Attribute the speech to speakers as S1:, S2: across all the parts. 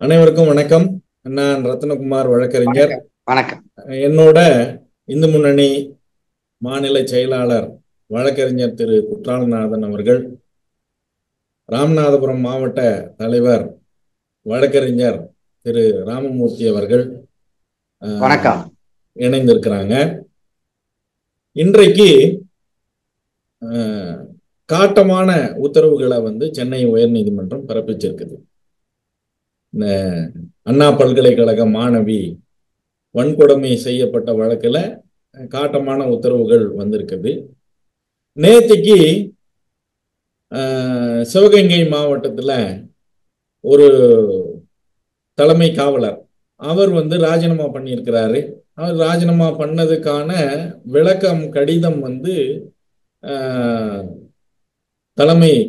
S1: அனைவருக்கும் வணக்கம். நான் ரத்னகுமார், வழக்கறிஞர்.
S2: வணக்கம். வணக்கம்.
S1: என்னோட இந்து முன்னணி மாநில செயலாளர் வழக்கறிஞர் திரு குற்றாலநாதன் அவர்கள், ராமநாதபுரம் மாவட்ட தலைவர் வழக்கறிஞர் திரு ராமமூர்த்தி அவர்கள்
S2: வணக்கம்.
S1: இணைந்திருக்கிறாங்க. இன்றைக்கு காட்டமான உத்தரவுகளை சென்னை உயர்நீதிமன்றம் பிறப்பிச்சிருக்குது. இந்த அண்ணா பல்கலைக்கழக மாணவி வன்கொடுமை செய்யப்பட்ட வழக்குல காட்டமான உத்தரவுகள் வந்திருக்குது. நேத்திக்கு சிவகங்கை மாவட்டத்துல ஒரு தலைமை காவலர் அவர் ராஜினாமா பண்ணியிருக்கிறாரு. அவர் ராஜினாமா பண்ணதுக்கான விளக்கம் கடிதம்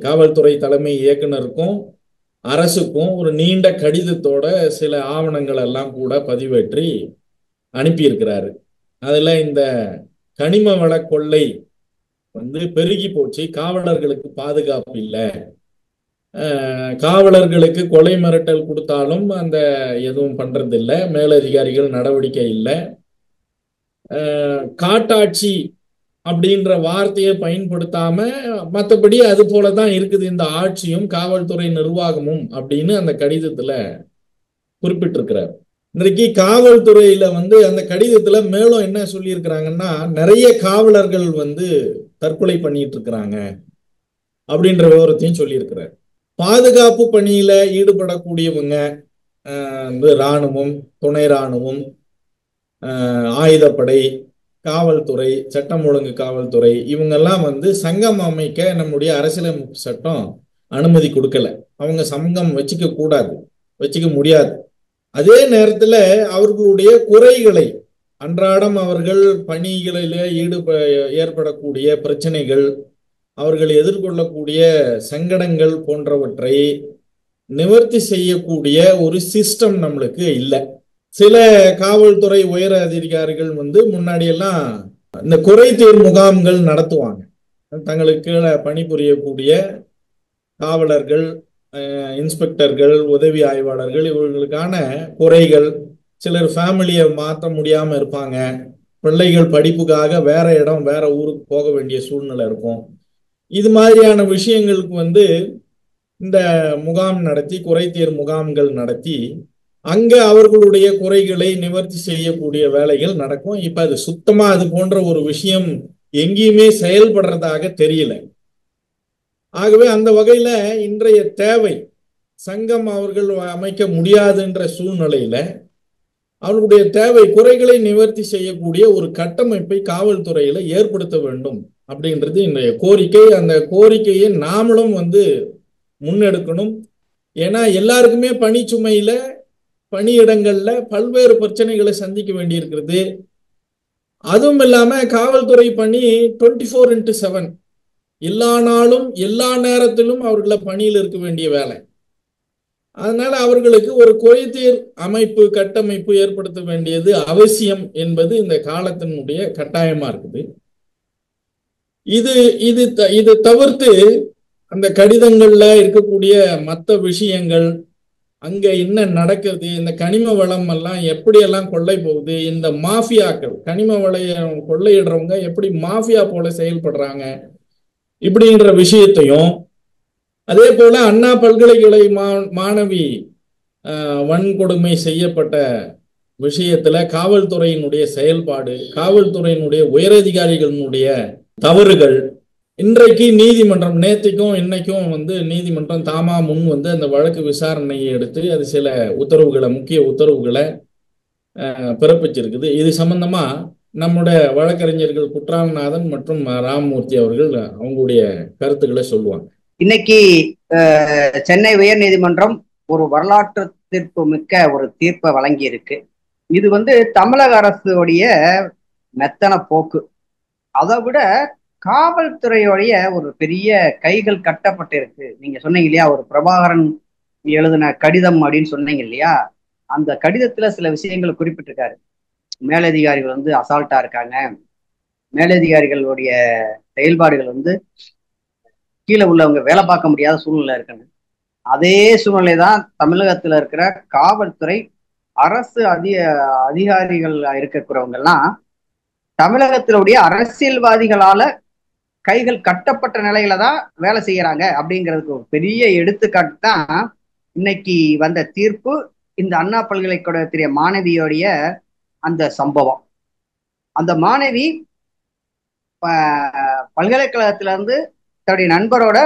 S1: காவல்துறை தலைமை இயக்குனருக்கும் அரசுக்கும் ஒரு நீண்ட கடிதத்தோட சில ஆவணங்கள் எல்லாம் கூட பதிவேற்றி அனுப்பியிருக்கிறாரு. அதுல இந்த கனிம வள கொள்ளை பெருகி போச்சு, காவலர்களுக்கு பாதுகாப்பு இல்லை, காவலர்களுக்கு கொலை மிரட்டல் கொடுத்தாலும் அந்த எதுவும் பண்றது இல்லை, மேலதிகாரிகள் நடவடிக்கை இல்லை, காட்டாட்சி அப்படின்ற வார்த்தையை பயன்படுத்தாம மற்றபடி அது போலதான் இருக்குது இந்த ஆட்சியும் காவல்துறை நிர்வாகமும் அப்படின்னு அந்த கடிதத்துல குறிப்பிட்டிருக்கிறார். இன்றைக்கு காவல்துறையில அந்த கடிதத்துல மேலும் என்ன சொல்லி இருக்கிறாங்கன்னா, நிறைய காவலர்கள் தற்கொலை பண்ணிட்டு இருக்கிறாங்க அப்படின்ற விவரத்தையும் சொல்லி இருக்கிறார். பாதுகாப்பு பணியில ஈடுபடக்கூடியவங்க இராணுவம், துணை இராணுவம், ஆயுதப்படை, காவல்துறை, சட்டம் ஒழுங்கு காவல்துறை, இவங்கெல்லாம் சங்கம் அமைக்க நம்முடைய அரசியலமைப்பு சட்டம் அனுமதி கொடுக்கல. அவங்க சங்கம் வச்சுக்க கூடாது, வச்சுக்க முடியாது. அதே நேரத்துல அவர்களுடைய குறைகளை, அன்றாடம் அவர்கள் பணிகளில ஏற்படக்கூடிய பிரச்சனைகள், அவர்கள் எதிர்கொள்ளக்கூடிய சங்கடங்கள் போன்றவற்றை நிவர்த்தி செய்யக்கூடிய ஒரு சிஸ்டம் நம்மளுக்கு இல்லை. சில காவல்துறை உயர் அதிகாரிகள் முன்னாடி எல்லாம் இந்த குறைதீர் முகாம்கள் நடத்துவாங்க. தங்களுக்கு கீழே பணிபுரியக்கூடிய காவலர்கள், இன்ஸ்பெக்டர்கள், உதவி ஆய்வாளர்கள், இவர்களுக்கான குறைகள், சிலர் ஃபேமிலியை மாற்ற முடியாம இருப்பாங்க, பிள்ளைகள் படிப்புக்காக வேற இடம் வேற ஊருக்கு போக வேண்டிய சூழ்நிலை இருக்கும். இது மாதிரியான விஷயங்களுக்கு இந்த முகாம் நடத்தி, குறைதீர் முகாம்கள் நடத்தி அங்க அவர்களுடைய குறைகளை நிவர்த்தி செய்யக்கூடிய வேலைகள் நடக்கும். இப்ப அது சுத்தமா அது போன்ற ஒரு விஷயம் எங்கேயுமே செயல்படுறதாக தெரியல. ஆகவே அந்த வகையில இன்றைய தேவை, சங்கம் அவர்கள் அமைக்க முடியாதுன்ற சூழ்நிலையில அவர்களுடைய தேவை குறைகளை நிவர்த்தி செய்யக்கூடிய ஒரு கட்டமைப்பை காவல்துறையில ஏற்படுத்த வேண்டும் அப்படின்றது இன்றைய கோரிக்கை. அந்த கோரிக்கையை நாமளும் முன்னெடுக்கணும். ஏன்னா எல்லாருக்குமே பணிச்சுமையில, பணியிடங்கள்ல பல்வேறு பிரச்சனைகளை சந்திக்க வேண்டியிருக்கிறது. அதுவும் இல்லாம காவல்துறை பணி 24x7, எல்லா நாளும் எல்லா நேரத்திலும் அவர்களை பணியில் இருக்க வேண்டிய வேலை. அதனால அவர்களுக்கு ஒரு குறைதீர் அமைப்பு, கட்டமைப்பு ஏற்படுத்த வேண்டியது அவசியம் என்பது இந்த காலத்தினுடைய கட்டாயமா இருக்குது. இது இது இது தவிர்த்து அந்த கடிதங்கள்ல இருக்கக்கூடிய மற்ற விஷயங்கள், அங்க என்ன நடக்குது, இந்த கனிம வளம் எல்லாம் எப்படியெல்லாம் கொள்ளை போகுது, இந்த மாஃபியாக்கள், கனிம வளைய கொள்ளையிடுறவங்க எப்படி மாஃபியா போல செயல்படுறாங்க இப்படின்ற விஷயத்தையும், அதே போல அண்ணா பல்கலைக்கழக மாணவி வன்கொடுமை செய்யப்பட்ட விஷயத்துல காவல்துறையினுடைய செயல்பாடு, காவல்துறையினுடைய உயரதிகாரிகளினுடைய தவறுகள், இன்றைக்கு நீதிமன்றம், நேற்றுக்கும் இன்னைக்கும் நீதிமன்றம் தாமா முன் அந்த வழக்கு விசாரணையை எடுத்து அது சில உத்தரவுகளை, முக்கிய உத்தரவுகளை பிறப்பிச்சிருக்குது. இது சம்பந்தமா நம்முடைய வழக்கறிஞர்கள் குற்றாலநாதன் மற்றும் ராமமூர்த்தி அவர்கள் அவங்களுடைய கருத்துக்களை சொல்லுவாங்க.
S2: இன்னைக்கு சென்னை உயர் நீதிமன்றம் ஒரு வரலாற்று தீர்ப்பு மிக்க ஒரு தீர்ப்பை வழங்கி இருக்கு. இது தமிழக அரசுடைய மெத்தன போக்கு. அதை விட காவல்துறையோடைய ஒரு பெரிய கைகள் கட்டப்பட்டு இருக்கு. நீங்க சொன்னீங்க இல்லையா, ஒரு பிரபாகரன் எழுதின கடிதம் அப்படின்னு சொன்னீங்க இல்லையா, அந்த கடிதத்துல சில விஷயங்களை குறிப்பிட்டிருக்காரு. மேலதிகாரிகள் அசால்ட்டா இருக்காங்க, மேலதிகாரிகளுடைய செயல்பாடுகள் கீழே உள்ளவங்க வேலை பார்க்க முடியாத சூழ்நிலை இருக்குன்னு. அதே சூழ்நிலை தான் தமிழகத்துல இருக்கிற காவல்துறை அரசு அதிகாரிகள் இருக்கக்கூடியவங்கெல்லாம் தமிழகத்தினுடைய அரசியல்வாதிகளால கைகள் கட்டப்பட்ட நிலையில தான் வேலை செய்யறாங்க அப்படிங்கிறதுக்கு ஒரு பெரிய எடுத்துக்காட்டு தான் இன்னைக்கு வந்த தீர்ப்பு. இந்த அண்ணா பல்கலைக்கழகத்துடைய மாணவியோடைய அந்த சம்பவம். அந்த மாணவி பல்கலைக்கழகத்துல இருந்து தன்னுடைய நண்பரோட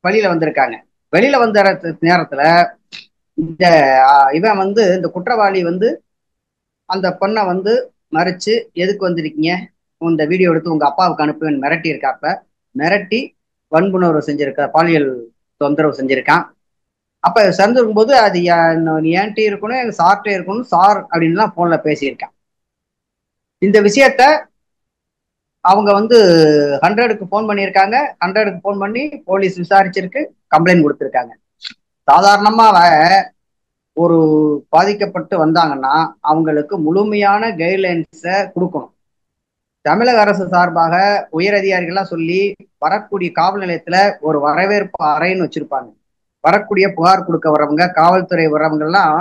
S2: வெளியில வந்திருக்காங்க. வெளியில வந்த நேரத்துல இந்த இவன் இந்த குற்றவாளி அந்த பொண்ணை மறைச்சு, எதுக்கு வந்திருக்கீங்க, இந்த வீடியோ எடுத்து உங்க அப்பாவுக்கு அனுப்புவேன் மிரட்டி இருக்காப்ப. மிரட்டி வன்புணர்வு செஞ்சிருக்க, பாலியல் தொந்தரவு செஞ்சிருக்கான். அப்ப சந்திருக்கும் போது அது ஏன்ட்டி இருக்கணும், எங்க சார்ட்டே இருக்கணும், சார் அப்படின்லாம் போன்ல பேசியிருக்கான். இந்த விஷயத்த அவங்க 100க்கு போன் பண்ணியிருக்காங்க. 100க்கு போன் பண்ணி போலீஸ் விசாரிச்சிருக்கு, கம்ப்ளைண்ட் கொடுத்துருக்காங்க. சாதாரணமா ஒரு பாதிக்கப்பட்டு வந்தாங்கன்னா அவங்களுக்கு முழுமையான கைட்லைன்ஸை கொடுக்கணும். தமிழக அரசு சார்பாக உயர் அதிகாரிகள்லாம் சொல்லி வரக்கூடிய காவல் நிலையத்துல ஒரு வரவேற்பு அறைன்னு வச்சிருப்பாங்க. வரக்கூடிய புகார் கொடுக்க வரவங்க, காவல்துறை வரவங்கெல்லாம்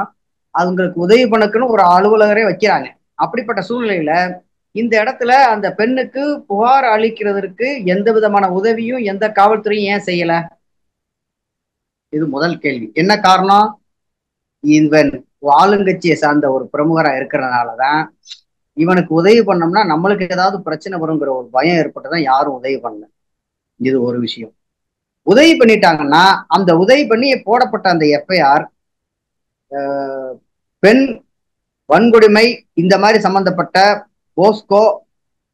S2: அவங்களுக்கு உதவி பண்ணுக்குன்னு ஒரு அலுவலகரே வைக்கிறாங்க. அப்படிப்பட்ட சூழ்நிலையில இந்த இடத்துல அந்த பெண்ணுக்கு புகார் அளிக்கிறதுக்கு எந்த விதமான உதவியும் எந்த காவல்துறையும் ஏன் செய்யல? இது முதல் கேள்வி. என்ன காரணம்? இவன் ஆளுங்கட்சியை சார்ந்த ஒரு பிரமுகரா இருக்கிறதுனாலதான் இவனுக்கு உதவி பண்ணோம்னா நம்மளுக்கு ஏதாவது பிரச்சனை வருங்கிற ஒரு பயம் ஏற்பட்டுதான் யாரும் உதவி பண்ணல. இது ஒரு விஷயம். உதவி பண்ணிட்டாங்கன்னா அந்த உதவி பண்ணி போடப்பட்ட அந்த எஃப்ஐஆர் பெண் வன்கொடுமை இந்த மாதிரி சம்பந்தப்பட்ட போஸ்கோ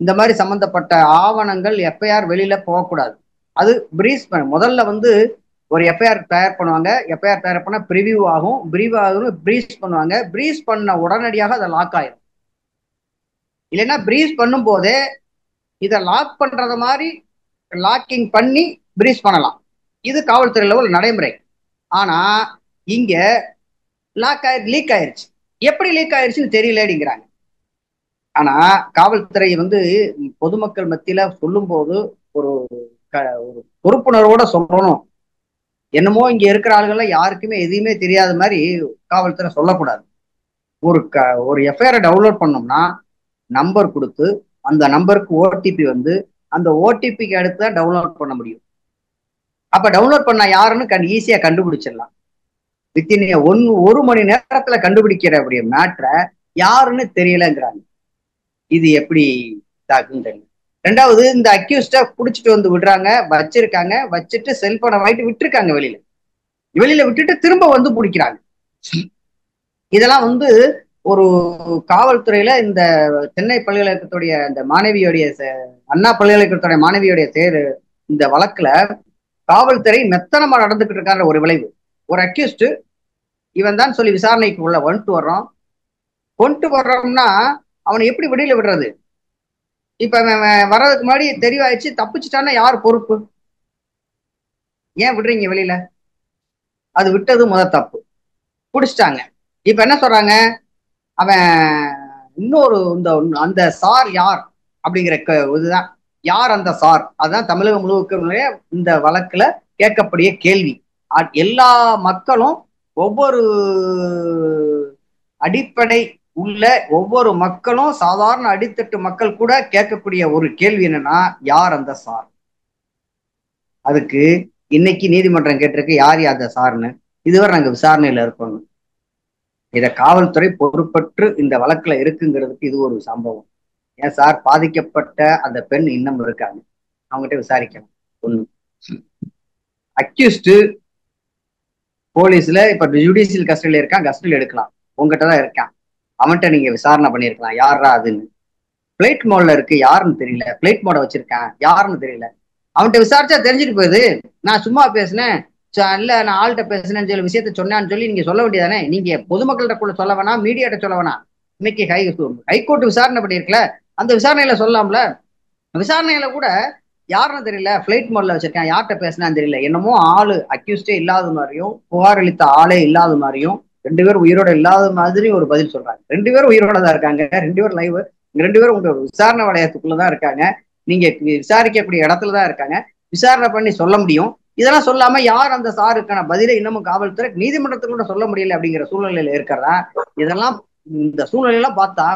S2: இந்த மாதிரி சம்பந்தப்பட்ட ஆவணங்கள் எஃப்ஐஆர் வெளியில போகக்கூடாது. அது பிரீஸ் பண்ண முதல்ல ஒரு எஃப்ஐஆர் தயார் பண்ணுவாங்க. எஃப்ஐஆர் தயார் பண்ண பிரிவியூ ஆகும், பிரீஸ் பண்ணுவாங்க. பிரீஸ் பண்ண உடனடியாக அதை லாக் ஆயிடும். இல்லைன்னா பிரீஸ் பண்ணும் போதே இதை லாக் பண்றத மாதிரி லாக்கிங் பண்ணி பிரீஸ் பண்ணலாம். இது காவல்துறையில ஒரு நடைமுறை. ஆனா இங்க லீக் ஆயிருச்சு. எப்படி லீக் ஆயிருச்சுன்னு தெரியல அப்படிங்கிறாங்க. ஆனா காவல்துறை பொதுமக்கள் மத்தியில சொல்லும் போது ஒரு பொறுப்புணர்வோட சொல்லணும். என்னமோ இங்க இருக்கிற ஆளுகள்ல யாருக்குமே எதுவுமே தெரியாத மாதிரி காவல்துறை சொல்லக்கூடாது. ஒரு எஃப்ஐஆரை டவுன்லோட் பண்ணோம்னா நம்பர் கொடுத்து அந்த நம்பருக்கு ஓடிபி அந்த ஓடிபிக்கு அடுத்து தான் டவுன்லோட் பண்ண முடியும். அப்ப டவுன்லோட் பண்ண யாருன்னு ஈஸியா கண்டுபிடிச்சிடலாம். வித்தின் ஒரு மணி நேரத்துல கண்டுபிடிக்கிற அப்படிய மேட்ரை யாருன்னு தெரியலங்கிறாங்க. இது எப்படி தாக்குன்னு தெரியல. ரெண்டாவது, இந்த அக்யூஸ்ட புடிச்சிட்டு விடுறாங்க, வச்சிருக்காங்க, வச்சுட்டு செல்போனை வாங்கிட்டு விட்டுருக்காங்க. வெளியில விட்டுட்டு திரும்ப பிடிக்கிறாங்க. இதெல்லாம் ஒரு காவல்துறையில இந்த சென்னை பல்கலைக்கழகத்துடைய இந்த மாணவியோடைய அண்ணா பல்கலைக்கழகத்துடைய மாணவியோடைய இந்த வழக்குல காவல்துறை மெத்தனமா நடந்துகிட்டு இருக்காங்க. ஒரு விளைவு, ஒரு அக்யூஸ்ட் இவன் தான் சொல்லி விசாரணைக்கு உள்ள கொண்டு வர்றோம்னா அவனை எப்படி வெளியில விடுறது? இப்ப வர்றதுக்கு முன்னாடி தெளிவாயிடுச்சு, தப்பிச்சுட்டான்னா யார் பொறுப்பு? ஏன் விடுறீங்க வெளியில? அது விட்டது தப்பு. பிடிச்சிட்டாங்க. இப்ப என்ன சொல்றாங்க? அவன் இன்னொரு அந்த சார் யார் அப்படிங்கிற இதுதான். யார் அந்த சார்? அதுதான் தமிழகம் முழுக்க இந்த வழக்குல கேட்கக்கூடிய கேள்வி. எல்லா மக்களும் ஒவ்வொரு அடிப்படை உள்ள ஒவ்வொரு மக்களும், சாதாரண அடித்தட்டு மக்கள் கூட கேட்கக்கூடிய ஒரு கேள்வி என்னன்னா, யார் அந்த சார்? அதுக்கு இன்னைக்கு நீதிமன்றம் கேட்டிருக்கு, யார் அந்த சார்னு. இதுவரை நாங்க விசாரணையில இருக்கோம். இத காவல்துறை பொறுப்பற்று இந்த வழக்குல இருக்குங்கிறதுக்கு இது ஒரு சம்பவம். ஏன் சார், பாதிக்கப்பட்ட அந்த பெண் இன்னும் இருக்காங்க, அவங்ககிட்ட விசாரிக்கணும். ஒண்ணு. அக்யூஸ்டு போலீஸ்ல இப்ப ஜுடிஷியல் கஸ்டடியில இருக்கான், கஸ்டடியில் எடுக்கலாம், உங்ககிட்ட தான் இருக்கான், அவன்கிட்ட நீங்க விசாரணை பண்ணிருக்கலாம், யாரா அதுன்னு. பிளைட் மோட்ல இருக்கு, யாருன்னு தெரியல, பிளைட் மோட வச்சிருக்கேன், யாருன்னு தெரியல. அவன்கிட்ட விசாரிச்சா தெரிஞ்சுட்டு போகுது. நான் சும்மா பேசினேன், இல்ல நான் ஆள்கிட்ட பேசினேன்னு சொல்லி விஷயத்த சொன்னான்னு சொல்லி நீங்க சொல்ல வேண்டியதானே? நீங்க பொதுமக்கள்கிட்ட கூட சொல்ல வேணாம், மீடியாட்ட சொல்ல வேணாம். இன்னைக்கு ஹைகோர்ட் விசாரணை பண்ணிருக்கல, அந்த விசாரணையில சொல்லலாம்ல. விசாரணையில கூட யாருன்னு தெரியல, பிளைட் மோட்ல வச்சிருக்கேன், யார்கிட்ட பேசினான்னு தெரியல, என்னமோ ஆளு அக்யூஸ்டே இல்லாத மாதிரியும் புகார் அளித்த ஆளே இல்லாத மாதிரியும் 2 பேரும் உயிரோட இல்லாத மாதிரி ஒரு பதில் சொல்றாங்க. 2 பேரும் உயிரோட தான் இருக்காங்க, 2 பேரும் லைவ், 2 பேரும் உங்க விசாரணை வளையத்துக்குள்ளதான் இருக்காங்க, நீங்க விசாரிக்கக்கூடிய இடத்துலதான் இருக்காங்க, விசாரணை பண்ணி சொல்ல முடியும். இதெல்லாம் சொல்லாம யார் அந்த சாருக்கான பதிலை இன்னமும் காவல்துறை நீதிமன்றத்துக்கு கூட சொல்ல முடியல அப்படிங்கிற சூழ்நிலையில இருக்கிறதா. இதெல்லாம் இந்த சூழ்நிலையெல்லாம் பார்த்தா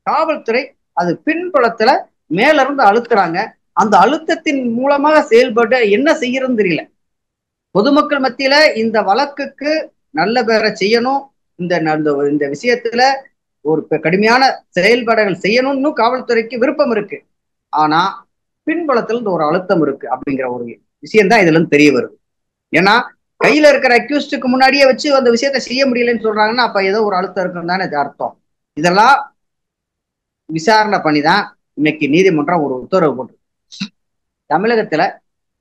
S2: காவல்துறை அது பின்புலத்துல மேல இருந்து அழுத்துறாங்க. அந்த அழுத்தத்தின் மூலமாக செயல்பட்டு என்ன செய்யறதுன்னு தெரியல. பொதுமக்கள் மத்தியில இந்த வழக்குக்கு நல்ல பேரை செய்யணும், இந்த விஷயத்துல ஒரு கடுமையான செயல்பாடுகள் செய்யணும்னு காவல்துறைக்கு விருப்பம் இருக்கு. ஆனா பின்புலத்துல இருந்து ஒரு அழுத்தம் இருக்கு அப்படிங்கிற ஒரு விஷயம் தான் இதுல இருந்து தெரிய வருது. ஏன்னா கையில இருக்கிற அக்யூஸ்டுக்கு முன்னாடியே வச்சு அந்த விஷயத்த செய்ய முடியலன்னு சொல்றாங்கன்னா அப்ப ஏதோ ஒரு அழுத்தம் இருக்குன்னு தானே அர்த்தம். இதெல்லாம் விசாரணை பண்ணிதான் இன்னைக்கு நீதிமன்றம் ஒரு உத்தரவு போட்டு தமிழகத்துல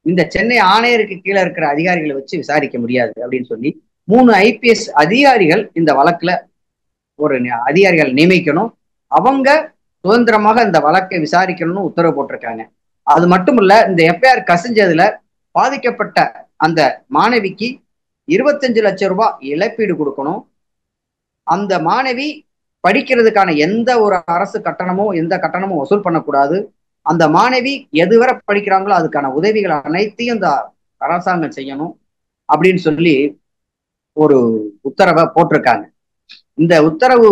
S2: இந்த சென்னை ஆணையருக்கு கீழே இருக்கிற அதிகாரிகளை வச்சு விசாரிக்க முடியாது அப்படின்னு சொல்லி 3 IPS அதிகாரிகள் இந்த வழக்குல ஒரு அதிகாரிகள் நியமிக்கணும், அவங்க சுதந்திரமாக இந்த வழக்கை விசாரிக்கணும்னு உத்தரவு போட்டிருக்காங்க. அது மட்டும் இல்ல, இந்த FIR கசிஞ்சதுல பாதிக்கப்பட்ட அந்த மாணவிக்கு 25 லட்சம் ரூபாய் இழப்பீடு கொடுக்கணும். அந்த மாணவி படிக்கிறதுக்கான எந்த ஒரு அரசு கட்டணமோ எந்த கட்டணமும் வசூல் பண்ணக்கூடாது. அந்த மாணவி எதுவரை படிக்கிறாங்களோ அதுக்கான உதவிகள் அனைத்தையும் இந்த அரசாங்கம் செய்யணும் அப்படின்னு சொல்லி ஒரு உத்தரவை போட்டிருக்காங்க. இந்த உத்தரவு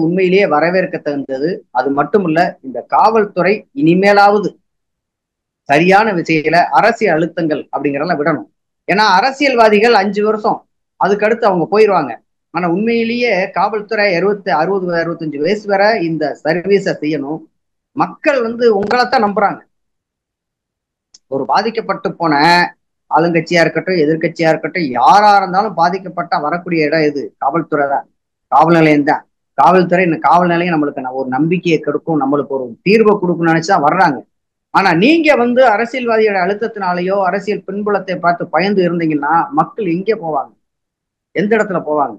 S2: உண்மையிலேயே வரவேற்க தகுந்தது. அது மட்டும் இல்ல, இந்த காவல்துறை இனிமேலாவது சரியான விஷயத்துல அரசியல் அழுத்தங்கள் அப்படிங்கிறதெல்லாம் விடணும். ஏன்னா அரசியல்வாதிகள் 5 வருஷம் அதுக்கடுத்து அவங்க போயிடுவாங்க. ஆனா உண்மையிலேயே காவல்துறை 65 வயசு வரை இந்த சர்வீஸை செய்யணும். மக்கள் உங்களைத்தான் நம்புறாங்க. ஒரு பாதிக்கப்பட்டு போன ஆளுங்கட்சியா இருக்கட்டும் எதிர்கட்சியா இருக்கட்டும் யாரா இருந்தாலும் பாதிக்கப்பட்டா வரக்கூடிய இடம் எது? காவல்துறை தான், காவல் நிலையம் தான். காவல்துறை இந்த காவல் நிலையம் நம்மளுக்கு ஒரு நம்பிக்கையை கொடுக்கும், நம்மளுக்கு ஒரு தீர்வை கொடுக்கும்னு நினைச்சுதான் வர்றாங்க. ஆனா நீங்க அரசியல்வாதியோட அழுத்தத்தினாலேயோ அரசியல் பின்புலத்தை பார்த்து பயந்து இருந்தீங்கன்னா மக்கள் எங்கே போவாங்க? எந்த இடத்துல போவாங்க?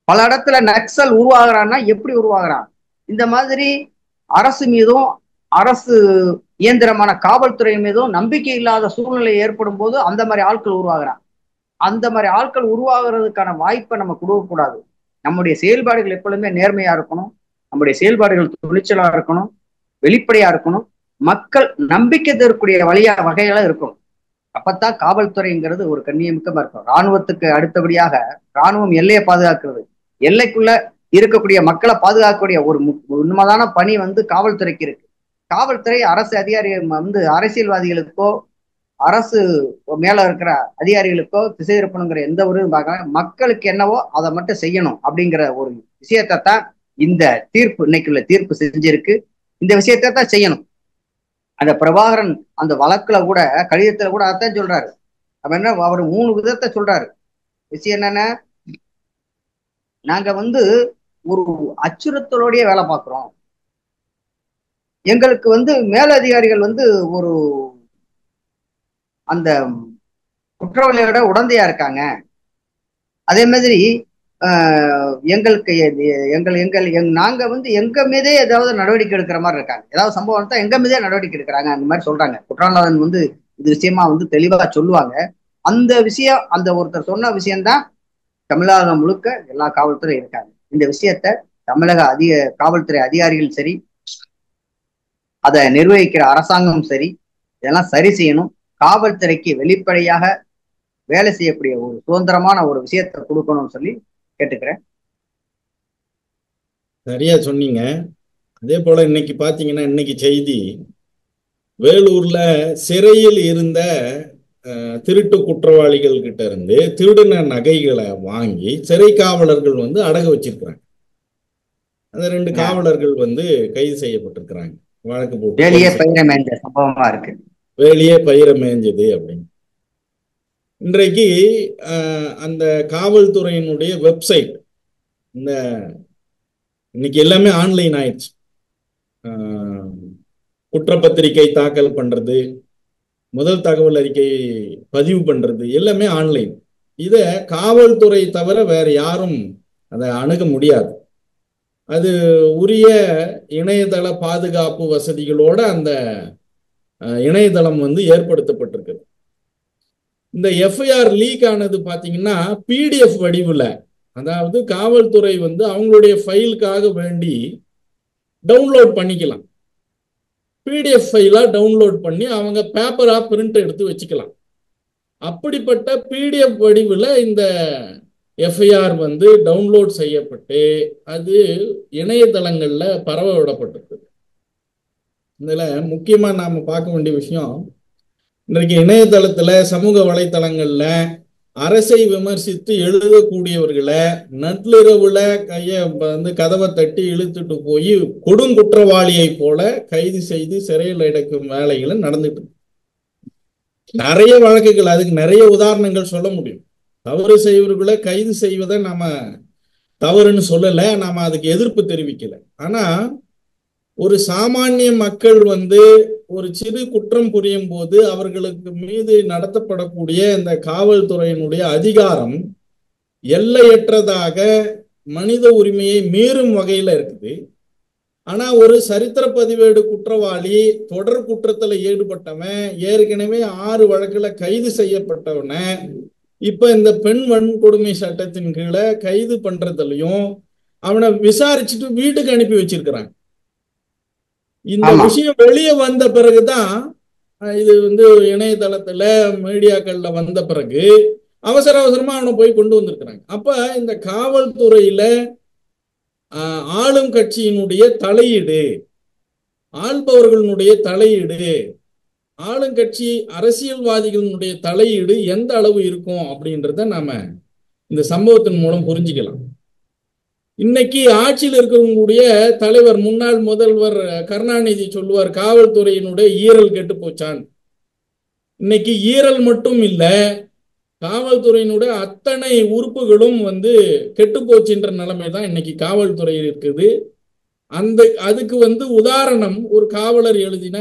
S2: பல இடத்துல நக்சல் உருவாகிறான்னா எப்படி உருவாகிறான்? இந்த மாதிரி அரசு மீதும் அரசு இயந்திரமான காவல்துறை மீதும் நம்பிக்கை இல்லாத சூழ்நிலை ஏற்படும் போது அந்த மாதிரி ஆட்கள் உருவாகிறான். அந்த மாதிரி ஆட்கள் உருவாகிறதுக்கான வாய்ப்பை நம்ம கொடுக்கக்கூடாது. நம்முடைய செயல்பாடுகள் எப்பொழுதுமே நேர்மையா இருக்கணும், நம்முடைய செயல்பாடுகள் துணிச்சலா இருக்கணும், வெளிப்படையா இருக்கணும், மக்கள் நம்பிக்கை தரக்கூடிய வகையில இருக்கணும். அப்பத்தான் காவல்துறைங்கிறது ஒரு கண்ணியமிக்கமா இருக்கும். இராணுவத்துக்கு அடுத்தபடியாக இராணுவம் எல்லையை பாதுகாக்கிறது, எல்லைக்குள்ள இருக்கக்கூடிய மக்களை பாதுகாக்கக்கூடிய ஒரு உண்மைதான பணி காவல்துறைக்கு இருக்கு. காவல்துறை அரசு அதிகாரி அரசியல்வாதிகளுக்கோ அரசு மேல இருக்கிற அதிகாரிகளுக்கோ திசை திருப்பணுங்கிற எந்த ஒரு மக்களுக்கு என்னவோ அதை மட்டும் செய்யணும் அப்படிங்கிற ஒரு விஷயத்தை தான் இந்த தீர்ப்பு, இன்னைக்குள்ள தீர்ப்பு செஞ்சிருக்கு. இந்த விஷயத்தை தான் செய்யணும். அந்த பிரபாகரன் அந்த வழக்குல கூட கடிதத்துல கூட அதான் சொல்றாரு. அப்ப என்ன, அவர் 3 விதத்தை சொல்றாரு. விஷயம் என்னன்னா, நாங்க ஒரு அச்சுறுத்தலோடைய வேலை பார்க்கிறோம். எங்களுக்கு மேலதிகாரிகள் ஒரு அந்த குற்றவாளியோட உடந்தையா இருக்காங்க. அதே மாதிரி எங்களுக்கு நாங்க எங்க மீதே ஏதாவது நடவடிக்கை எடுக்கிற மாதிரி இருக்காங்க. ஏதாவது சம்பவம் தான் எங்க மீதே நடவடிக்கை எடுக்கிறாங்க அந்த மாதிரி சொல்றாங்க. குற்றவாளன் இது விஷயமா தெளிவா சொல்லுவாங்க. அந்த விஷயம், அந்த ஒருத்தர் சொன்ன விஷயம்தான் தமிழகம் முழுக்க எல்லா காவல்துறை இருக்காங்க. இந்த விஷயத்த தமிழக காவல்துறை அதிகாரிகள் சரி, அதை நிர்வகிக்கிற அரசாங்கம் சரி, இதெல்லாம் சரி செய்யணும். காவல்துறைக்கு வெளிப்படையாக வேலை செய்யக்கூடிய ஒரு சுதந்திரமான ஒரு விஷயத்தை கொடுக்கணும்னு சொல்லி கேட்டுக்கிறேன்.
S1: சரியா சொன்னீங்க. அதே போல இன்னைக்கு பாத்தீங்கன்னா, இன்னைக்கு செய்தி, வேலூர்ல சிறையில் இருந்த திருட்டு குற்றவாளிகள் கிட்ட இருந்து திருடின நகைகளை வாங்கி சிறை காவலர்கள் அடகு வச்சிருக்கிறாங்க. அந்த 2 காவலர்கள் கைது செய்யப்பட்டிருக்கிறாங்க. வழக்கு போட்டு
S2: வேலியே பயிர மேய்ஞ்ச சம்பவமா இருக்கு.
S1: வேலியே பயிர மேய்ஞ்சது அப்படின்னு. இன்றைக்கு அந்த காவல்துறையினுடைய வெப்சைட், இன்னைக்கு எல்லாமே ஆன்லைன் ஆயிடுச்சு. குற்றப்பத்திரிகை தாக்கல் பண்றது, முதல் தகவல் அறிக்கை பதிவு பண்றது எல்லாமே ஆன்லைன். இத காவல்துறை தவிர வேற யாரும் அதை அணுக முடியாது. அது உரிய இணையதள பாதுகாப்பு வசதிகளோட அந்த இணையதளம் ஏற்படுத்தப்பட்டிருக்கு. இந்த FIR லீக் ஆனது பாத்தீங்கன்னா PDF வடிவுல, அதாவது காவல்துறை அவங்களுடைய ஃபைலுக்காக வேண்டி டவுன்லோட் பண்ணிக்கலாம். PDF ஃபைலா டவுன்லோட் பண்ணி அவங்க பேப்பரா பிரிண்ட் எடுத்து வச்சுக்கலாம். அப்படிப்பட்ட பிடிஎஃப் வடிவில் இந்த எஃப்ஐஆர் வந்து டவுன்லோட் செய்யப்பட்டு அது இணையதளங்கள்ல பரவ விடப்பட்டிருக்கு. இதுல முக்கியமா நாம பார்க்க வேண்டிய விஷயம், இன்றைக்கு இணையதளத்துல சமூக வலைத்தளங்கள்ல அரசை விமர்சித்து எழுதக்கூடியவர்களை நள்ளிரவுல கதவை தட்டி இழுத்துட்டு போய் கொடுங்குற்றவாளியை போல கைது செய்து சிறையில் அடைக்கும் வேலைகள் நடந்துட்டு இருக்கு. நிறைய வழக்குகள், அதுக்கு நிறைய உதாரணங்கள் சொல்ல முடியும். தவறு செய்வர்களை கைது செய்வதை நாம தவறுன்னு சொல்லல, நாம அதுக்கு எதிர்ப்பு தெரிவிக்கல. ஆனா ஒரு சாமானிய மக்கள் வந்து ஒரு சிறு குற்றம் புரியும் போது அவர்களுக்கு மீது நடத்தப்படக்கூடிய இந்த காவல்துறையினுடைய அதிகாரம் எல்லையற்றதாக மனித உரிமையை மீறும் வகையில இருக்குது. ஆனா ஒரு சரித்திர பதிவேடு குற்றவாளி, தொடர் குற்றத்துல ஈடுபட்டவன், ஏற்கனவே 6 வழக்குல கைது செய்யப்பட்டவன இப்ப இந்த பெண் வன்கொடுமை சட்டத்தின் கீழே கைது பண்றதுலயும் அவனை விசாரிச்சுட்டு வீட்டுக்கு அனுப்பி வச்சிருக்கிறாங்க. இந்த விஷயம் வெளியே வந்த பிறகுதான், இது வந்து இணையதளத்துல மீடியாக்கள்ல வந்த பிறகு அவசர அவசரமா அவனை போய் கொண்டு வந்திருக்கிறாங்க. அப்ப இந்த காவல்துறையில ஆளும் கட்சியினுடைய தலையீடு, ஆள்பவர்களுடைய தலையீடு, ஆளுங்கட்சி அரசியல்வாதிகளினுடைய தலையீடு எந்த அளவு இருக்கும் அப்படின்றத நாம இந்த சம்பவத்தின் மூலம் புரிஞ்சுக்கலாம். இன்னைக்கு ஆட்சியில் இருக்கக்கூடிய தலைவர், முன்னாள் முதல்வர் கருணாநிதி சொல்லுவார், காவல்துறையினுடைய ஈரல் கெட்டு போச்சான். இன்னைக்கு ஈரல் மட்டும் இல்ல, காவல்துறையினுடைய அத்தனை உறுப்புகளும் வந்து கெட்டு போச்சுன்ற நிலைமை தான் இன்னைக்கு காவல்துறை இருக்குது. அதுக்கு வந்து உதாரணம் ஒரு காவலர் எழுதின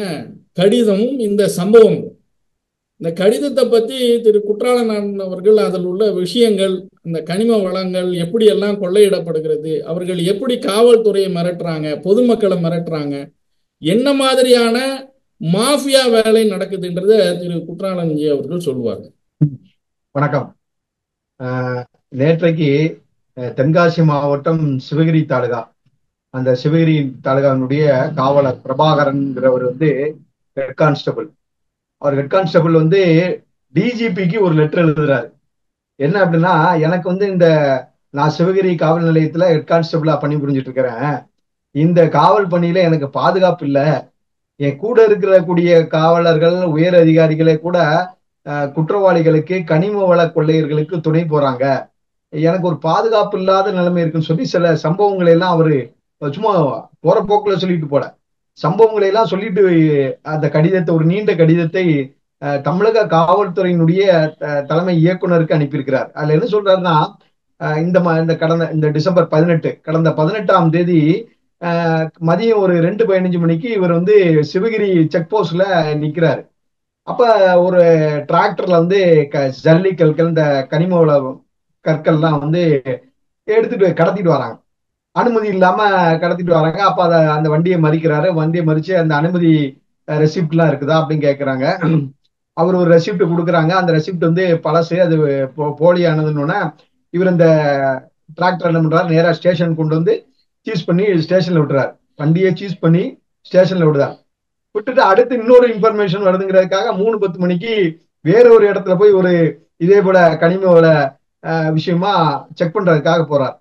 S1: கடிதமும் இந்த சம்பவம். இந்த கடிதத்தை பத்தி திரு குற்றாலன் அவர்கள் அதில் உள்ள விஷயங்கள், இந்த கனிம வளங்கள் எப்படி எல்லாம் கொள்ளையிடப்படுகிறது, அவர்கள் எப்படி காவல்துறையை மிரட்டுறாங்க, பொதுமக்களை மிரட்டுறாங்க, என்ன மாதிரியான மாஃபியா வேலை நடக்குதுன்றத திரு குற்றாலன்ஜி அவர்கள் சொல்லுவாங்க.
S3: வணக்கம். நேற்றைக்கு தென்காசி மாவட்டம் சிவகிரி தாலுகா, அந்த சிவகிரி தாலுகாவினுடைய காவலர் பிரபாகரன்கிறவர் வந்து ஹெட் கான்ஸ்டபிள். அவர் ஹெட் கான்ஸ்டபிள் வந்து டிஜிபிக்கு ஒரு லெட்டர் எழுதுறாரு. என்ன அப்படின்னா, எனக்கு வந்து நான் சிவகிரி காவல் நிலையத்துல ஹெட் கான்ஸ்டபிளா பணி புரிஞ்சிட்டு இருக்கிறேன். இந்த காவல் பணியில எனக்கு பாதுகாப்பு இல்லை. என் கூட இருக்கக்கூடிய காவலர்கள், உயர் அதிகாரிகளே கூட குற்றவாளிகளுக்கு, கனிம வள கொள்ளையர்களுக்கு துணை போறாங்க. எனக்கு ஒரு பாதுகாப்பு இல்லாத நிலைமை இருக்குன்னு சொல்லி சில சம்பவங்களை எல்லாம் அவரு சும்மா போற போக்குல சொல்லிட்டு போல சம்பவங்களை எல்லாம் சொல்லிட்டு அந்த கடிதத்தை, ஒரு நீண்ட கடிதத்தை தமிழக காவல்துறையினுடைய தலைமை இயக்குனருக்கு அனுப்பியிருக்கிறார். அதுல என்ன சொல்றாருன்னா, இந்த டிசம்பர் 18, கடந்த 18ஆம் தேதி மதியம் ஒரு 2:15 மணிக்கு இவர் வந்து சிவகிரி செக் போஸ்ட்ல நிக்கிறாரு. அப்ப ஒரு டிராக்டர்ல வந்து ஜல்லி கற்கள், இந்த கனிம வள கற்கள்லாம் வந்து கடத்திட்டு வராங்க. அனுமதி இல்லாம கடத்திட்டு வராங்க. அப்ப அந்த வண்டியை மறிக்கிறாரு. வண்டியை மறிச்சு அந்த அனுமதி ரெசிப்ட் எல்லாம் இருக்குதா அப்படின்னு கேட்கறாங்க. அவர் ஒரு ரெசிப்ட் கொடுக்குறாங்க. அந்த ரெசிப்ட் வந்து பழசு, அது போலியானதுன்னு இவர் இந்த டிராக்டர் என்ன பண்றாரு, நேரா ஸ்டேஷன் கொண்டு வந்து சீஸ் பண்ணி ஸ்டேஷன்ல விட்டுறாரு. வண்டியை சீஸ் பண்ணி ஸ்டேஷன்ல விடுறாரு. விட்டுட்டு அடுத்து இன்னொரு இன்ஃபர்மேஷன் வருதுங்கிறதுக்காக 3:10 மணிக்கு வேற ஒரு இடத்துல போய் ஒரு இதே போல கனிம வள விஷயமா செக் பண்றதுக்காக போறார்.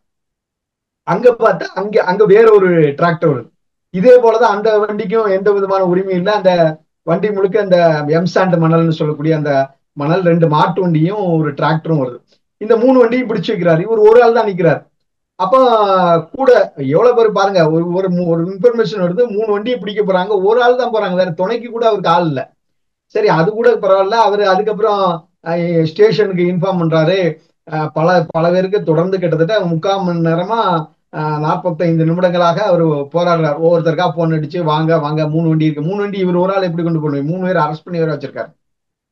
S3: அங்க பார்த்தா அங்க வேற ஒரு டிராக்டர் வருது. இதே போலதான் அந்த வண்டிக்கும் எந்த விதமான உரிமையும் இல்லை. அந்த வண்டி முழுக்க அந்த எம்சாண்ட் மணல்னு சொல்லக்கூடிய அந்த மணல், 2 மாட்டு வண்டியும் ஒரு டிராக்டரும் வருது. இந்த 3 வண்டியும் பிடிச்சு வைக்கிறார். இவர் ஒரு ஆள் தான் நிக்கிறார். அப்ப கூட எவ்வளவு பேர் பாருங்க, ஒரு இன்ஃபர்மேஷன் வருது, 3 வண்டியை பிடிக்க போறாங்க, ஒரு ஆள் தான் போறாங்க, வேற துணைக்கு கூட அவருக்கு ஆள் இல்லை. சரி, அது கூட பரவாயில்ல. அவரு அதுக்கப்புறம் ஸ்டேஷனுக்கு இன்ஃபார்ம் பண்றாரு. பல பேருக்கு தொடர்ந்து கிட்டத்தட்ட 3/4 மணி நேரமா 45 நிமிடங்களாக அவர் போராடுறார். ஒவ்வொருத்தருக்கா போன் அடிச்சு, வாங்க வாங்க 3 வண்டி இருக்கு. 3 வண்டி இவர் ஒரு ஆள் எப்படி கொண்டு போடுவீங்க? 3 பேர் அரெஸ்ட் பண்ணி வேற வச்சிருக்காரு.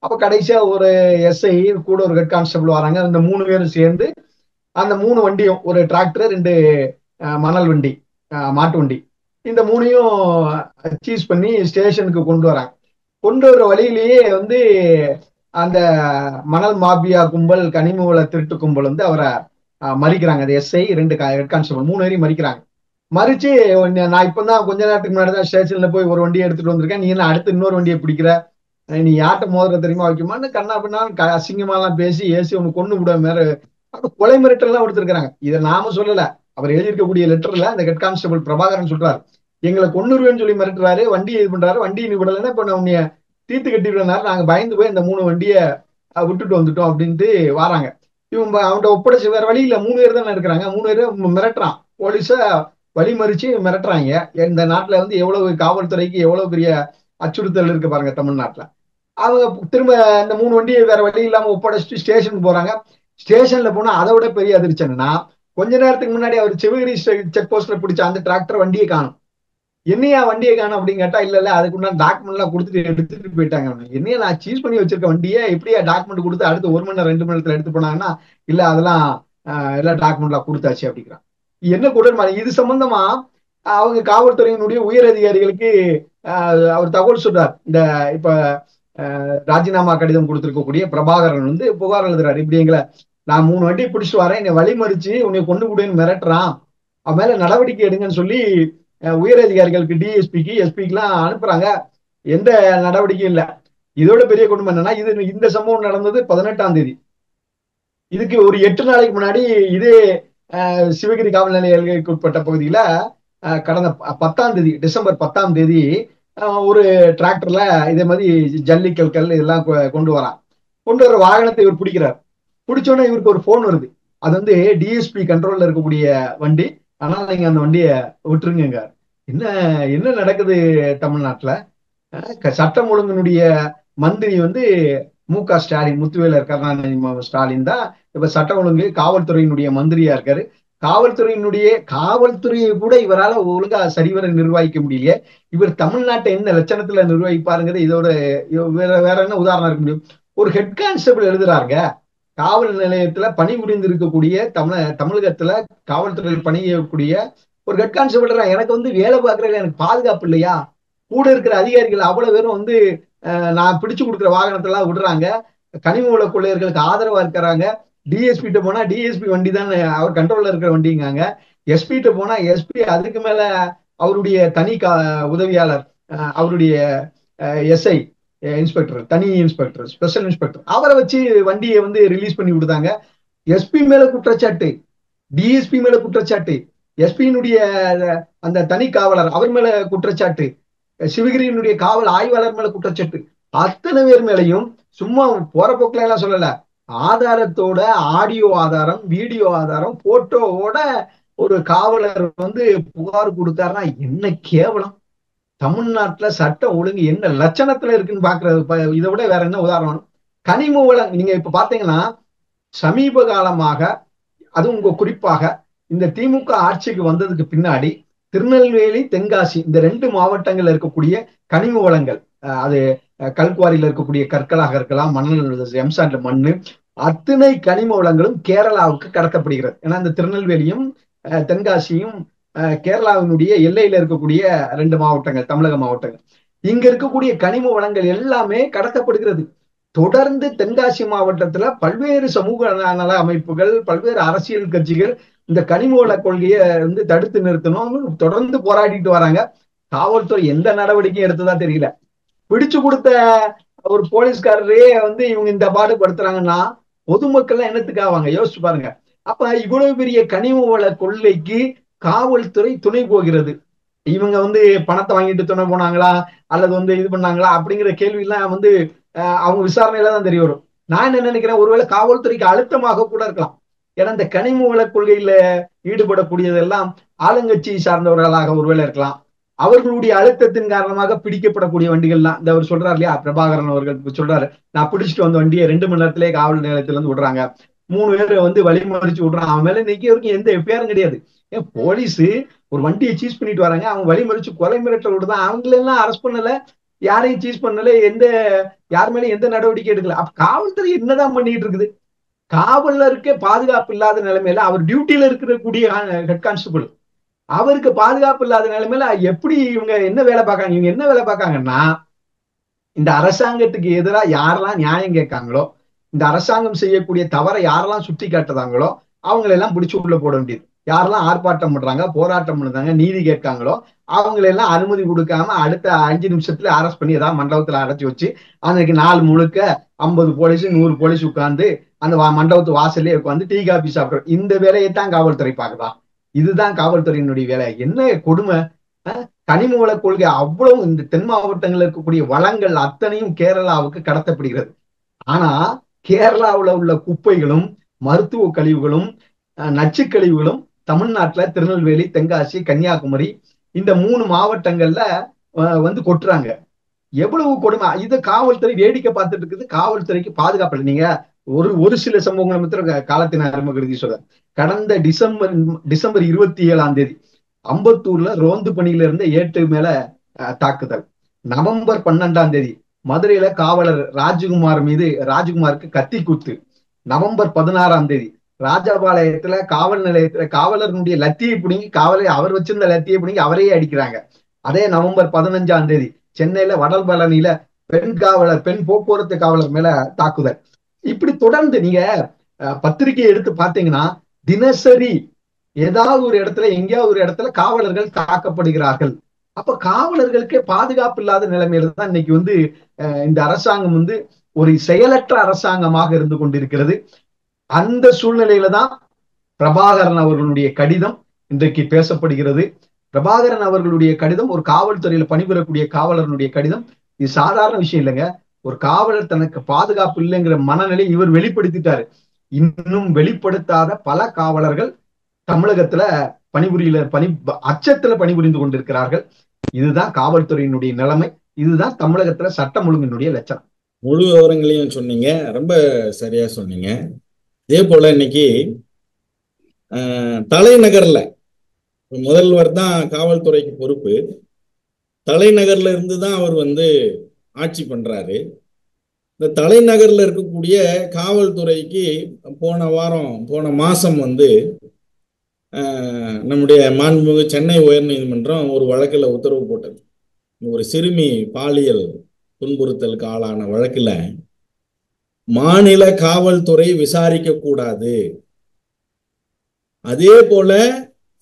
S3: அப்ப கடைசியா ஒரு எஸ்ஐ கூட ஒரு ஹெட் கான்ஸ்டபிள் வராங்க. அந்த 3 பேரும் சேர்ந்து அந்த 3 வண்டியும், ஒரு டிராக்டர், 2 மணல் வண்டி, மாட்டு வண்டி, இந்த 3ஐயும் சீஸ் பண்ணி ஸ்டேஷனுக்கு கொண்டு வராங்க. கொண்டு வர வழியிலேயே வந்து அந்த மணல் மாபியா கும்பல், கனிம வள திருட்டு கும்பல் வந்து அவரை மறிக்கிறாங்க. அந்த எஸ்ஐ, 2 ஹெட் கான்ஸ்டபிள் 3 பேரையும் மறிக்கிறாங்க. மறிச்சு, நான் இப்பதான் கொஞ்ச நேரத்துக்கு முன்னாடி தான் ஸ்டேஷன்ல போய் ஒரு வண்டியை எடுத்துட்டு வந்திருக்கேன், நீ என்ன அடுத்து இன்னொரு வண்டியை பிடிக்கிற, நீ யார்கிட்ட மோதிர தெரியுமா வைக்குமான்னு கண்ணா பின்னா அசிங்கமாலாம் பேசி ஏசி ஒண்ணு கொண்டு விட மேல கொலை மிரட்டல் எல்லாம் கொடுத்துருக்காங்க. இதை நாம சொல்லல, அவர் எழுதியிருக்கக்கூடிய லெட்டர்ல அந்த ஹெட் கான்ஸ்டபிள் பிரபாகரன் சொல்றாரு, எங்களை கொன்னுருவேன்னு சொல்லி மிரட்டுறாரு, வண்டியை இது பண்றாரு, வண்டியை நீ விடலைன்னா இப்ப நான் உன்னைய தீர்த்து கட்டி விடனாரு, நாங்க பயந்து போய் இந்த 3 வண்டியை விட்டுட்டு வந்துட்டோம் அப்படின்ட்டு வராங்க. இவன் அவன்கிட்ட ஒப்படைச்சு வேற வழி இல்ல, 3 பேர் தானே இருக்கிறாங்க, 3 பேரும் மிரட்டுறான், போலீஸ வழிமறிச்சு மிரட்டுறாங்க. இந்த நாட்டுல வந்து எவ்வளவு காவல்துறைக்கு எவ்வளவு பெரிய அச்சுறுத்தல் இருக்கு பாருங்க தமிழ்நாட்டுல. அவங்க திரும்ப இந்த 3 வண்டியை வேற வழி இல்லாம ஒப்படைச்சிட்டு ஸ்டேஷனுக்கு போறாங்க. ஸ்டேஷன்ல போனா அதை விட பெரிய அதிர்ச்சி என்னன்னா, கொஞ்ச நேரத்துக்கு முன்னாடி அவர் சிவகிரி செக் போஸ்ட்ல பிடிச்ச அந்த டிராக்டர் வண்டியை காணும். என்னையா வண்டியை காணும் அப்படின்னு கேட்டா, இல்ல அதுக்குண்டான டாக்குமெண்ட் எல்லாம் கொடுத்துட்டு எடுத்துட்டு போயிட்டாங்க. என்னையா நான் சீஸ் பண்ணி வச்சிருக்க வண்டியை எப்படியா டாக்குமெண்ட் கொடுத்து அடுத்து 1 மணி நேரம் 2 மணி நேரத்துல எடுத்து போனாங்கன்னா, இல்ல அதெல்லாம் எல்லாம் டாக்குமெண்ட் எல்லாம் கொடுத்தாச்சு அப்படிங்கிறான். என்ன கூட இது சம்பந்தமா அவங்க காவல்துறையினுடைய உயர் அதிகாரிகளுக்கு அவர் தகவல் சொல்றார். இந்த இப்ப ராஜினாமா கடிதம் கொடுத்திருக்கக்கூடிய பிரபாகரன் வந்து புகார் எழுதுறாரு, இப்படி எங்களை நான் 3 வண்டியை பிடிச்சிட்டு வரேன், என்னை வழிமறிச்சு உன்னை கொண்டு விடுன்னு மிரட்டுறான், அவன் மேல நடவடிக்கை எடுங்கன்னு சொல்லி உயர் அதிகாரிகளுக்கு டிஎஸ்பிக்கு எஸ்பிக்கு எல்லாம் அனுப்புறாங்க. எந்த நடவடிக்கையும் இல்லை. இதோட பெரிய குடும்பம் என்னன்னா, இந்த சம்பவம் நடந்தது 18ஆம் தேதி. இதுக்கு ஒரு 8 நாளைக்கு முன்னாடி இதே சிவகிரி காவல் நிலையங்களுக்கு உட்பட்ட பகுதியில கடந்த 10ஆம் தேதி டிசம்பர் 10ஆம் தேதி ஒரு டிராக்டர்ல இதே மாதிரி ஜல்லிக்கல் இதெல்லாம் கொண்டு வர வாகனத்தை இவர் பிடிக்கிறார். பிடிச்சோன்னே இவருக்கு ஒரு போன் வருது, அது வந்து டிஎஸ்பி கண்ட்ரோல்ல இருக்கக்கூடிய வண்டி, ஆனால் நீங்க அந்த வண்டியை விட்டுருங்க. என்ன நடக்குது தமிழ்நாட்டுல? சட்டம் ஒழுங்கினுடைய மந்திரி வந்து மு.க. ஸ்டாலின், முத்துவேலர் கருணாநிதி ஸ்டாலின் தான் இப்ப சட்டம் ஒழுங்கு காவல்துறையினுடைய மந்திரியா இருக்காரு. காவல்துறையை கூட இவரால் ஒழுங்கா சரிவர நிர்வகிக்க முடியலையே. இவர் தமிழ்நாட்டை என்ன லட்சணத்துல நிர்வகிப்பாருங்கிறது இதோட வேற என்ன உதாரணம் இருக்க முடியும்? ஒரு ஹெட் கான்ஸ்டபிள் எழுதுறாருங்க, காவல் நிலையத்துல பணிபுரிந்து இருக்கக்கூடிய தமிழகத்துல காவல்துறையில் பணியக்கூடிய ஒரு ஹெட் கான்ஸ்டபிள், எனக்கு வந்து வேலை பார்க்கறதுல எனக்கு பாதுகாப்பு இல்லையா? கூட இருக்கிற அதிகாரிகள் அவ்வளவு பேரும் வந்து நான் பிடிச்சு கொடுக்குற வாகனத்தெல்லாம் விடுறாங்க, கனிம வள கொள்ளையர்களுக்கு ஆதரவா இருக்கிறாங்க. டிஎஸ்பி கிட்ட போனா டிஎஸ்பி வண்டி தான் அவர் கண்ட்ரோல்ல இருக்கிற வண்டிங்காங்க, எஸ்பி கிட்ட போனா எஸ்பி அதுக்கு மேல அவருடைய தனி உதவியாளர், அவருடைய எஸ்ஐ இன்ஸ்பெக்டர், தனி இன்ஸ்பெக்டர், ஸ்பெஷல் இன்ஸ்பெக்டர், அவரை வச்சு வண்டியை வந்து ரிலீஸ் பண்ணி விடுதாங்க. எஸ்பி மேல குற்றச்சாட்டு, டிஎஸ்பி மேல குற்றச்சாட்டு, எஸ்பியினுடைய அந்த தனி காவலர் அவர் மேல குற்றச்சாட்டு, சிவகிரியினுடைய காவல் ஆய்வாளர் மேல குற்றச்சாட்டு, அத்தனை பேர் மேலையும் சும்மா போற போக்குல எல்லாம் சொல்லல, ஆதாரத்தோட ஆடியோ ஆதாரம், வீடியோ ஆதாரம், போட்டோவோட ஒரு காவலர் வந்து புகார் கொடுத்தாருன்னா என்ன கேவலம்! தமிழ்நாட்டுல சட்டம் ஒழுங்கு என்ன லட்சணத்துல இருக்குன்னு பாக்குறது. இதை விட வேற என்ன உதாரணம்? கனிம வளம் நீங்க இப்ப பாத்தீங்கன்னா சமீப காலமாக, அதுவும் குறிப்பாக இந்த திமுக ஆட்சிக்கு வந்ததுக்கு பின்னாடி திருநெல்வேலி, தென்காசி இந்த 2 மாவட்டங்கள்ல இருக்கக்கூடிய கனிம வளங்கள், அது கல்குவாரியில இருக்கக்கூடிய கற்களாக இருக்கலாம், மணல் எம்சாண்ட் மண்ணு, அத்தனை கனிம வளங்களும் கேரளாவுக்கு கடத்தப்படுகிறது. ஏன்னா இந்த திருநெல்வேலியும் தென்காசியும் கேரளாவினுடைய எல்லையில இருக்கக்கூடிய 2 மாவட்டங்கள், தமிழக மாவட்டங்கள். இங்க இருக்கக்கூடிய கனிம வளங்கள் எல்லாமே கடத்தப்படுகிறது. தொடர்ந்து தென்காசி மாவட்டத்துல பல்வேறு சமூக நல அமைப்புகள், பல்வேறு அரசியல் கட்சிகள் இந்த கனிம வள கொள்கையை வந்து தடுத்து நிறுத்தணும் தொடர்ந்து போராடிட்டு வராங்க. காவல்துறை எந்த நடவடிக்கையும் எடுத்ததா தெரியல. பிடிச்சு கொடுத்த ஒரு போலீஸ்காரரே வந்து இவங்க இந்த பாடுபடுத்துறாங்கன்னா பொதுமக்கள் என்னத்துக்கு ஆவாங்க? யோசிச்சு பாருங்க. அப்ப இவ்வளவு பெரிய கனிம வள கொள்ளைக்கு காவல்துறை துணை போகிறது. இவங்க வந்து பணத்தை வாங்கிட்டு துணை போனாங்களா அல்லது வந்து இது பண்ணாங்களா அப்படிங்கிற கேள்வி எல்லாம் வந்து அவங்க விசாரணையில தான் தெரிய வரும். நான் என்ன நினைக்கிறேன், ஒருவேளை காவல்துறைக்கு அழுத்தமாக கூட இருக்கலாம். ஏன்னா இந்த கனிம வள கொள்கையில ஈடுபடக்கூடியதெல்லாம் ஆளுங்கட்சி சார்ந்தவர்களாக ஒருவேளை இருக்கலாம். அவர்களுடைய அழுத்தத்தின் காரணமாக பிடிக்கப்படக்கூடிய வண்டிகள்லாம் இந்த அவர் சொல்றாரு இல்லையா, பிரபாகரன் அவர்கள் சொல்றாரு, நான் பிடிச்சிட்டு வந்த வண்டியை 2 மணி நேரத்திலே காவல் நிலையத்துல இருந்து விடுறாங்க, 3 பேரை வந்து வழிமறிச்சு விடுறான், அவன் மேல இன்னைக்கு வரைக்கும் எந்த எஃப்ஐஆரும் கிடையாது. ஏன் போலீஸ் ஒரு வண்டியை சீஸ் பண்ணிட்டு வராங்க, அவங்க வழிமறிச்சு கொலை மிரட்டல் விடுதான், அவங்களெல்லாம் அரெஸ்ட் பண்ணல, யாரையும் சீஸ் பண்ணல, யார் மேலேயும் எந்த நடவடிக்கை எடுக்கல. அப்ப காவல்துறை என்னதான் பண்ணிட்டு இருக்குது? காவலருக்கே பாதுகாப்பு இல்லாத நிலைமையில அவர் டியூட்டியில இருக்கக்கூடிய ஹெட் கான்ஸ்டபிள், அவருக்கு பாதுகாப்பு இல்லாத நிலைமையில எப்படி இவங்க என்ன வேலை பார்க்காங்க? இவங்க என்ன வேலை பார்க்காங்கன்னா, இந்த அரசாங்கத்துக்கு எதிராக யாரெல்லாம் நியாயம் கேட்காங்களோ, இந்த அரசாங்கம் செய்யக்கூடிய தவறை யாரெல்லாம் சுட்டி காட்டுறாங்களோ அவங்களெல்லாம் பிடிச்சு உள்ள போட வேண்டியது. யாரெல்லாம் ஆர்ப்பாட்டம் பண்றாங்க, போராட்டம் பண்றாங்க, நீதி கேட்காங்களோ அவங்களெல்லாம் அனுமதி கொடுக்காம அடுத்த 5 நிமிஷத்துல அரெஸ்ட் பண்ணி ஏதாவது மண்டபத்துல அடைச்சி வச்சு அன்னைக்கு நாள் முழுக்க 50 போலீஸ் 100 போலீஸ் உட்கார்ந்து அந்த மண்டபத்து வாசல்லே உட்காந்து டீ காபி சாப்பிடுறோம். இந்த வேலையை தான் காவல்துறை பாக்குதா? இதுதான் காவல்துறையினுடைய வேலை. என்ன கொடுமை! கனிம வள கொள்கை அவ்வளவு இந்த தென் மாவட்டங்களில் இருக்கக்கூடிய வளங்கள் அத்தனையும் கேரளாவுக்கு கடத்தப்படுகிறது. ஆனா கேரளாவுல உள்ள குப்பைகளும் மருத்துவ கழிவுகளும் நச்சு கழிவுகளும் தமிழ்நாட்டுல திருநெல்வேலி, தென்காசி, கன்னியாகுமரி இந்த 3 மாவட்டங்கள்ல வந்து கொட்டுறாங்க. எவ்வளவு கொடுமை! இதை காவல்துறை வேடிக்கை பார்த்துட்டு இருக்குது. காவல்துறைக்கு பாதுகாப்பு. நீங்க ஒரு சில சம்பவங்களை மாத்திரம் காலத்தின் அருமை கருதி சொல்ற. கடந்த டிசம்பர் 27 அம்பத்தூர்ல ரோந்து பணியில இருந்த 8 மேல தாக்குதல். நவம்பர் 12 மதுரையில காவலர் ராஜ்குமாருக்கு கத்தி குத்து. நவம்பர் 16 ராஜபாளையத்துல காவல் நிலையத்துல காவலருடைய லத்தியை பிடிங்கி அவர் வச்சிருந்த லத்தியை பிடிங்கி அவரையே அடிக்கிறாங்க. அதே நவம்பர் 15 சென்னையில வடபழனியில பெண் போக்குவரத்து காவலர் மேல தாக்குதல். இப்படி தொடர்ந்து நீங்க பத்திரிகையை எடுத்து பாத்தீங்கன்னா தினசரி ஏதாவது ஒரு இடத்துல எங்கேயாவது ஒரு இடத்துல காவலர்கள் தாக்கப்படுகிறார்கள். அப்ப காவலர்களுக்கே பாதுகாப்பு இல்லாத நிலைமையில தான் இன்னைக்கு வந்து இந்த அரசாங்கம் வந்து ஒரு செயலற்ற அரசாங்கமாக இருந்து கொண்டிருக்கிறது. அந்த சூழ்நிலையில தான் பிரபாகரன் அவர்களுடைய கடிதம் இன்றைக்கு பேசப்படுகிறது. பிரபாகரன் அவர்களுடைய கடிதம் ஒரு காவல்துறையில பணிபுரியக்கூடிய காவலர்களுடைய கடிதம். இது சாதாரண விஷயம் இல்லைங்க. ஒரு காவலர் தனக்கு பாதுகாப்பு இல்லைங்கிற மனநிலை இவர் வெளிப்படுத்திட்டாரு. இன்னும் வெளிப்படுத்தாத பல காவலர்கள் தமிழகத்துல அச்சத்துல பணிபுரிந்து கொண்டிருக்கிறார்கள். இதுதான் காவல்துறையினுடைய நிலைமை. இதுதான் தமிழகத்துல சட்டம் ஒழுங்கினுடைய லட்சணம்.
S1: முழு விவரங்களையும் சொன்னீங்க, ரொம்ப சரியா சொன்னீங்க. இதே போல இன்னைக்கு தலைநகர்ல முதல்வர் தான் காவல்துறைக்கு பொறுப்பு. தலைநகர்ல இருந்து தான் அவர் வந்து ஆட்சி பண்றாரு. இந்த தலைநகர்ல இருக்கக்கூடிய காவல்துறைக்கு போன மாசம் வந்து நம்முடைய மாண்புமிகு சென்னை உயர்நீதிமன்றம் ஒரு வழக்குல உத்தரவு போட்டது. ஒரு சிறுமி பாலியல் துன்புறுத்தலுக்கு ஆளான வழக்குல மாநில காவல்துறை விசாரிக்க கூடாது, அதே போல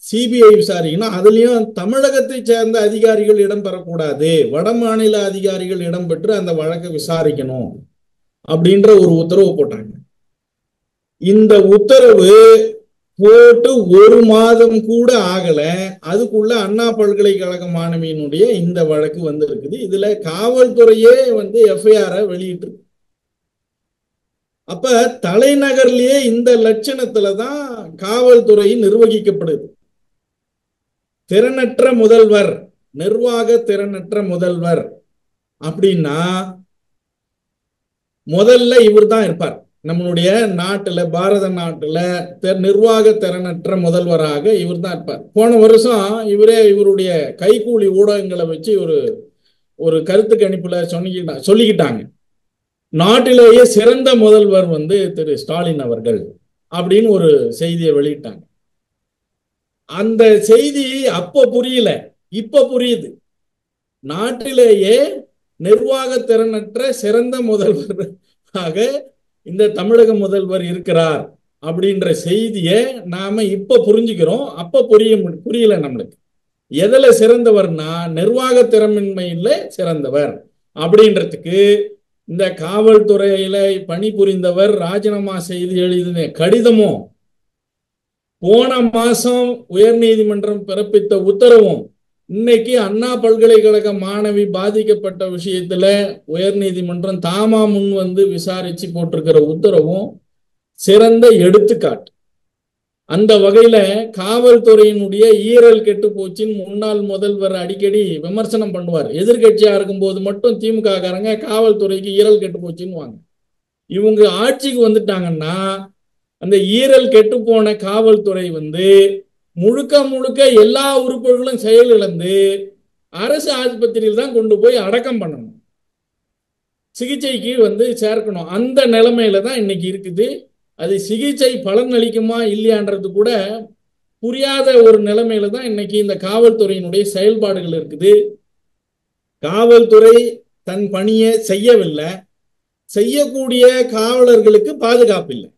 S1: சிபிஐ விசாரிக்கணும், அதுலயும் தமிழகத்தை சேர்ந்த அதிகாரிகள் இடம்பெறக்கூடாது, வட மாநில அதிகாரிகள் இடம்பெற்று அந்த வழக்கை விசாரிக்கணும் அப்படின்ற ஒரு உத்தரவு போட்டாங்க. இந்த உத்தரவு போட்டு 1 மாதம் கூட ஆகல. அதுக்குள்ள அண்ணா பல்கலைக்கழக மாணவியினுடைய இந்த வழக்கு வந்து இருக்குது. இதுல காவல்துறையே வந்து எஃப்ஐஆர் வெளியிட்டு. அப்ப தலைநகர்லயே இந்த லட்சணத்துலதான் காவல்துறை நிர்வகிக்கப்படுது. திறனற்ற முதல்வர், நிர்வாக திறனற்ற முதல்வர் அப்படின்னா முதல்ல இவர் தான் இருப்பார். நம்மளுடைய நாட்டுல, பாரத நாட்டுல நிர்வாக திறனற்ற முதல்வராக இவர் தான் இருப்பார். போன வருஷம் இவருடைய கைகூலி ஊடகங்களை வச்சு ஒரு கருத்து கணிப்புல சொல்லிக்கிட்டாங்க, நாட்டிலேயே சிறந்த முதல்வர் வந்து திரு ஸ்டாலின் அவர்கள் அப்படின்னு ஒரு செய்தியை வெளியிட்டாங்க. அந்த செய்தி அப்ப புரியல, இப்ப புரியுது. நாட்டிலேயே நிர்வாக திறனற்ற சிறந்த முதல்வராக இந்த தமிழக முதல்வர் இருக்கிறார் அப்படின்ற செய்தியை நாம இப்ப புரிஞ்சுக்கிறோம். அப்ப புரியல நம்மளுக்கு. எதுல சிறந்தவர்னா நிர்வாக திறமின்மையில சிறந்தவர் அப்படின்றதுக்கு இந்த காவல்துறையில பணிபுரிந்தவர் ராஜினாமா செய்து எழுதின கடிதமும், போன மாசம் உயர்நீதிமன்றம் பிறப்பித்த உத்தரவும், இன்னைக்கு அண்ணா பல்கலைக்கழக மாணவி பாதிக்கப்பட்ட விஷயத்துல உயர்நீதிமன்றம் தாமா முன் வந்து விசாரிச்சு போட்டிருக்கிற உத்தரவும் சிறந்த எடுத்துக்காட்டு. அந்த வகையில காவல்துறையினுடைய ஈரல் கெட்டு போச்சின்னு முன்னாள் முதல்வர் அடிக்கடி விமர்சனம் பண்ணுவார். எதிர்கட்சியா இருக்கும் போது மட்டும் திமுக காரங்க காவல்துறைக்கு ஈரல் கெட்டு போச்சுன்னு வாங்க. இவங்க ஆட்சிக்கு வந்துட்டாங்கன்னா அந்த ஈரல் கெட்டு போன காவல்துறை வந்து முழுக்க எல்லா உறுப்புகளும் செயலிழந்து அரசு ஆஸ்பத்திரியில் தான் கொண்டு போய் அடக்கம் பண்ணணும், சிகிச்சைக்கு வந்து சேர்க்கணும். அந்த நிலைமையில தான் இன்னைக்கு இருக்குது. அது சிகிச்சை பலன் அளிக்குமா இல்லையான்றது கூட புரியாத ஒரு நிலைமையில தான் இன்னைக்கு இந்த காவல்துறையினுடைய செயல்பாடுகள் இருக்குது. காவல்துறை தன் பணியை செய்யவில்லை, செய்யக்கூடிய காவலர்களுக்கு பாதுகாப்பு இல்லை.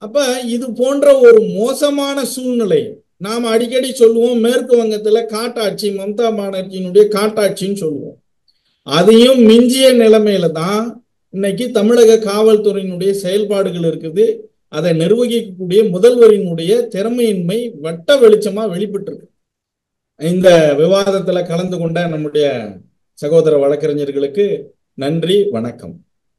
S1: அப்ப இது போன்ற ஒரு மோசமான சூழ்நிலை, நாம் அடிக்கடி சொல்லுவோம் மேற்கு வங்கத்துல காட்டாட்சி, மம்தா பானர்ஜியினுடைய காட்டாட்சின்னு சொல்லுவோம். அதையும் மிஞ்சிய நிலைமையில தான் இன்னைக்கு தமிழக காவல்துறையினுடைய செயல்பாடுகள் இருக்குது. அதை நிர்வகிக்கக்கூடிய முதல்வரினுடைய திறமையின்மை வட்ட வெளிச்சமா வெளிப்பட்டு இருக்கு. இந்த விவாதத்துல கலந்து கொண்ட நம்முடைய சகோதர வழக்கறிஞர்களுக்கு நன்றி, வணக்கம்.